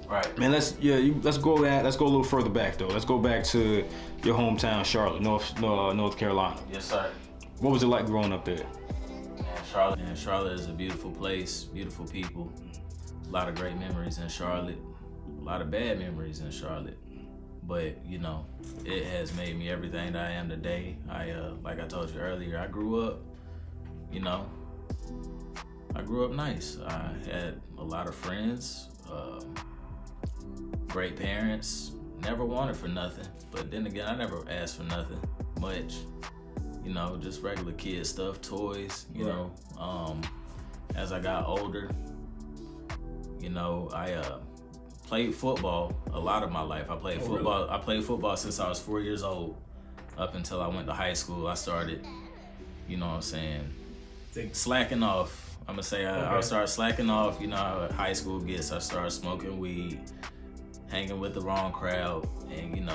Right. Man, let's go a little further back though. Let's go back to your hometown, Charlotte, North Carolina. Yes, sir. What was it like growing up there? Charlotte is a beautiful place, beautiful people. A lot of great memories in Charlotte. A lot of bad memories in Charlotte. But, it has made me everything that I am today. Like I told you earlier, I grew up nice. I had a lot of friends, great parents, never wanted for nothing. But then again, I never asked for nothing much. Just regular kid stuff, toys, As I got older, I played football a lot of my life. I played football. Really? I played football since I was 4 years old, up until I went to high school. I started, slacking off. I'm gonna say I started slacking off. How high school gets. I started smoking weed, hanging with the wrong crowd, and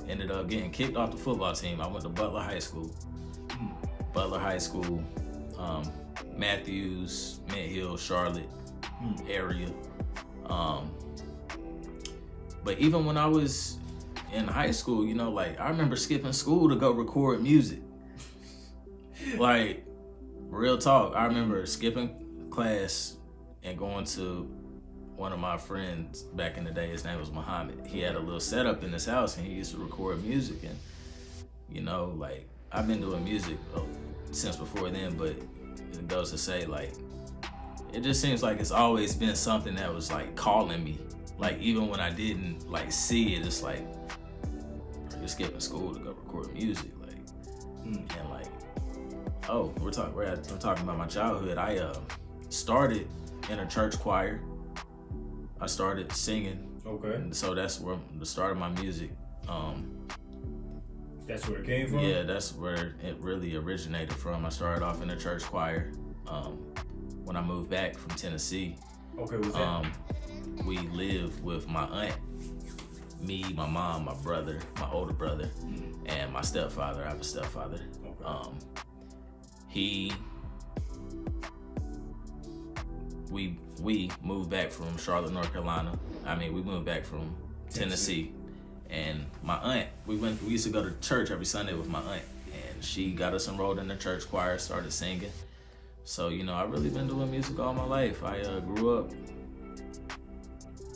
ended up getting kicked off the football team. I went to Butler High School. Matthews, Mint Hill, Charlotte area. But even when I was in high school, I remember skipping school to go record music. Like, real talk, I remember skipping class and going to one of my friends back in the day. His name was Muhammad. He had a little setup in his house and he used to record music. And, I've been doing music since before then, but it goes to say, it just seems like it's always been something that was calling me. Even when I didn't see it, it's like you're skipping school to go record music. We're talking about my childhood. I started in a church choir. I started singing. Okay. And so that's where the start of my music. That's where it came from? Yeah, that's where it really originated from. I started off in a church choir. When I moved back from Tennessee. Okay, what's that? We lived with my aunt, me, my mom, my brother, my older brother, and my stepfather. I have a stepfather. Okay. We moved back from Charlotte, North Carolina. We moved back from Tennessee. And my aunt, we used to go to church every Sunday with my aunt, and she got us enrolled in the church choir, started singing. So, I've really been doing music all my life. I grew up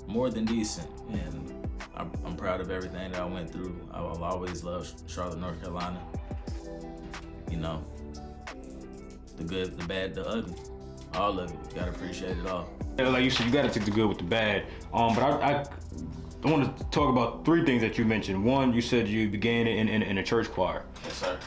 more than decent, and I'm proud of everything that I went through. I've always loved Charlotte, North Carolina. The good, the bad, the ugly, all of it. You gotta appreciate it all. Yeah, like you said, you gotta take the good with the bad. But I want to talk about three things that you mentioned. One, you said you began in a church choir. Yes, sir.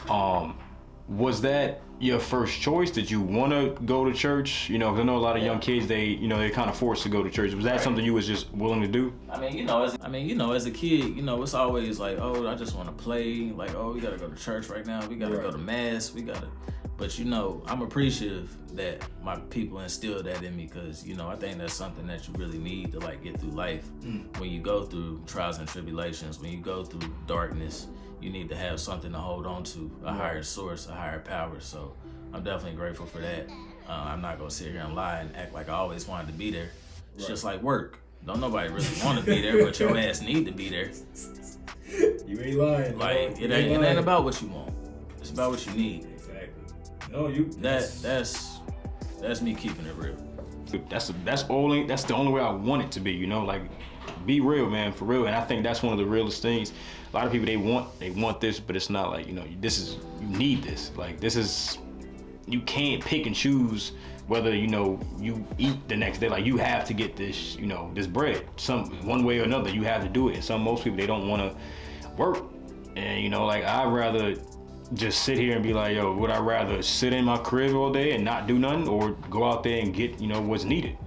Was that your first choice? Did you want to go to church? 'Cause I know a lot of young kids, they're kind of forced to go to church. Was that something you was just willing to do? As a kid, it's always like, oh, I just want to play. Like, oh, we gotta go to church right now. We gotta go to mass. But I'm appreciative that my people instilled that in me, because I think that's something that you really need to get through life. When you go through trials and tribulations, when you go through darkness, you need to have something to hold on to, a higher source, a higher power. So I'm definitely grateful for that. I'm not gonna sit here and lie and act like I always wanted to be there. It's just like work. Don't nobody really want to be there, but your ass need to be there. You ain't lying. It ain't about what you want. It's about what you need. Exactly. No, That's me keeping it real. That's the only way I want it to be. Be real, man, for real. And I think that's one of the realest things. A lot of people, they want this, but it's not you need this. You can't pick and choose whether you eat the next day. You have to get this this bread one way or another. You have to do it. And most people, they don't want to work, and I'd rather just sit here and be like, yo, would I rather sit in my crib all day and not do nothing, or go out there and get what's needed?